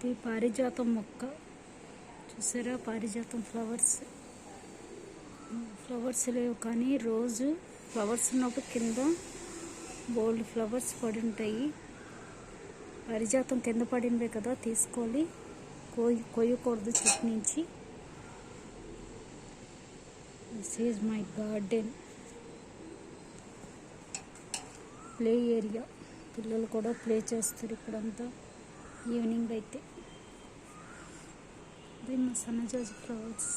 ఇది పారిజాతం మొక్క చూసారా, పారిజాతం ఫ్లవర్స్ లేవు కానీ రోజు ఫ్లవర్స్ ఉన్నప్పుడు కింద బోల్డ్ ఫ్లవర్స్ పడి ఉంటాయి. పారిజాతం కింద పడినవే కదా, తీసుకోవాలి, కొయ్యకూడదు చెట్టు నుంచి. This is my garden, play area. పిల్లలు కూడా ప్లే చేస్తారు ఇక్కడంతా ఈవినింగ్ అయితే. ఇది మా సన్నజాజి ఫ్లవర్స్.